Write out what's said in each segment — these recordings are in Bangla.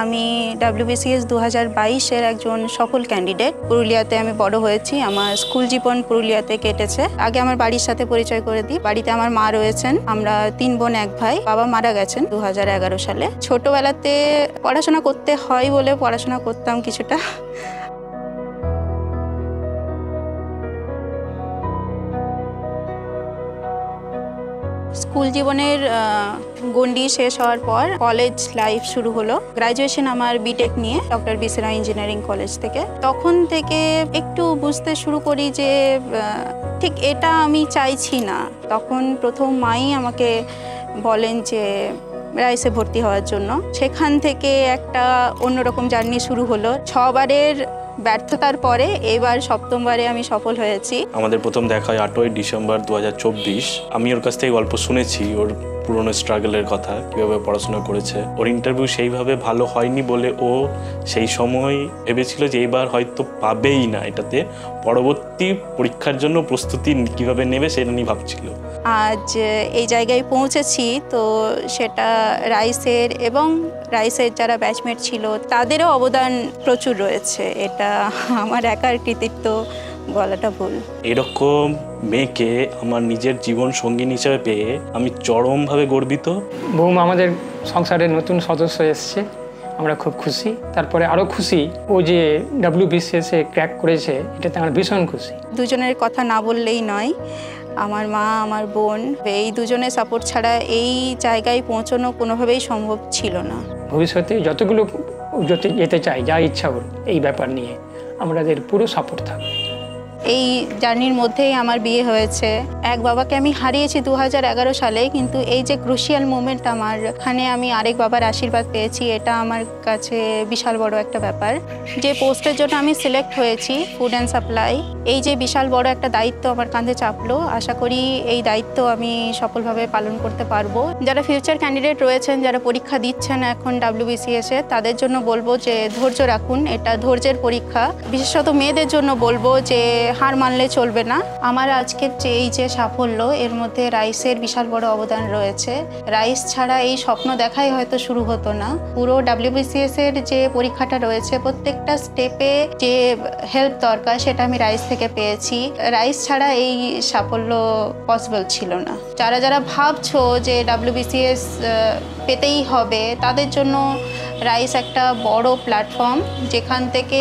আমি WBCS 2022-এর একজন সফল ক্যান্ডিডেট। পুরুলিয়াতে আমি বড় হয়েছি, আমার স্কুল জীবন পুরুলিয়াতে কেটেছে। আগে আমার বাড়ির সাথে পরিচয় করে দিই। বাড়িতে আমার মা রয়েছেন, আমরা 3 বোন 1 ভাই। বাবা মারা গেছেন 2011 সালে। ছোটবেলাতে পড়াশোনা করতে হয় বলে পড়াশোনা করতাম কিছুটা। স্কুল জীবনের গণ্ডি শেষ হওয়ার পর কলেজ লাইফ শুরু হলো। গ্র্যাজুয়েশন আমার বিটেক নিয়ে ডক্টর বি.সি. রায় ইঞ্জিনিয়ারিং কলেজ থেকে। তখন থেকে একটু বুঝতে শুরু করি যে ঠিক এটা আমি চাইছি না। তখন প্রথম মাই আমাকে বলেন যে রাইসে ভর্তি হওয়ার জন্য। সেখান থেকে একটা অন্যরকম জার্নি শুরু হলো। 6 বারের ব্যর্থতার পরে এবার 7মবারে আমি সফল হয়েছি। আমাদের প্রথম দেখা হয় 8ই ডিসেম্বর 2024। আমি ওর কাছ থেকে গল্প শুনেছি, ওর পুরনো স্ট্রাগলের কথা, কীভাবে পড়াশোনা করেছে। ওর ইন্টারভিউ সেইভাবে ভালো হয়নি বলে ও সেই সময় ভেবেছিল যে এইবার হয়তো পাবেই না, এটাতে পরবর্তী পরীক্ষার জন্য প্রস্তুতি কীভাবে নেবে সেটা নিয়ে ভাবছিল। আজ এই জায়গায় পৌঁছেছি তো সেটা রাইসের এবং রাইসের যারা ব্যাচমেট ছিল তাদেরও অবদান প্রচুর রয়েছে। এটা আমার একার কৃতিত্ব বলাটা ভুল। এরকম মেয়েকে আমার নিজের জীবন সঙ্গিনী হিসেবে পেয়ে আমি চরমভাবে গর্বিত। বৌমা আমাদের সংসারের নতুন সদস্য এসছে, আমরা খুব খুশি। তারপরে আরও খুশি ও যে WBCS-এ ক্র্যাক করেছে, এটাতে আমরা ভীষণ খুশি। দুজনের কথা না বললেই নয়, আমার মা আমার বোন, এই দুজনের সাপোর্ট ছাড়া এই জায়গায় পৌঁছানো কোনোভাবেই সম্ভব ছিল না। ভবিষ্যতে যতগুলো যেতে চাই, যা ইচ্ছা ওর এই ব্যাপার নিয়ে আমাদের পুরো সাপোর্ট থাকবে। এই জার্নির মধ্যেই আমার বিয়ে হয়েছে। এক বাবাকে আমি হারিয়েছি 2011 সালে, কিন্তু এই যে ক্রুশিয়াল মোমেন্ট আমার, এখানে আমি আরেক বাবার আশীর্বাদ পেয়েছি, এটা আমার কাছে বিশাল বড় একটা ব্যাপার। যে পোস্টের জন্য আমি সিলেক্ট হয়েছি, ফুড অ্যান্ড সাপ্লাই, এই যে বিশাল বড় একটা দায়িত্ব আমার কাঁধে চাপলো, আশা করি এই দায়িত্ব আমি সফলভাবে পালন করতে পারবো। যারা ফিউচার ক্যান্ডিডেট রয়েছেন, যারা পরীক্ষা দিচ্ছেন এখন WBCS-এ, তাদের জন্য বলবো যে ধৈর্য রাখুন, এটা ধৈর্যের পরীক্ষা। বিশেষত মেয়েদের জন্য বলবো যে হার মানলে চলবে না। আমার আজকের এই যে সাফল্য, এর মধ্যে রাইসের বিশাল বড় অবদান রয়েছে। রাইস ছাড়া এই স্বপ্ন দেখাই হয়তো শুরু হতো না। পুরো WBCS-এর যে পরীক্ষাটা রয়েছে, প্রত্যেকটা স্টেপে যে হেল্প দরকার সেটা আমি রাইস থেকে পেয়েছি। রাইস ছাড়া এই সাফল্য পসিবল ছিল না। যারা যারা ভাবছো যে WBCS পেতেই হবে, তাদের জন্য রাইস একটা বড় প্ল্যাটফর্ম, যেখান থেকে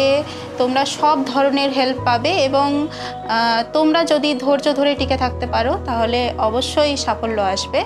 তোমরা সব ধরনের হেল্প পাবে এবং তোমরা যদি ধৈর্য ধরে টিকে থাকতে পারো তাহলে অবশ্যই সাফল্য আসবে।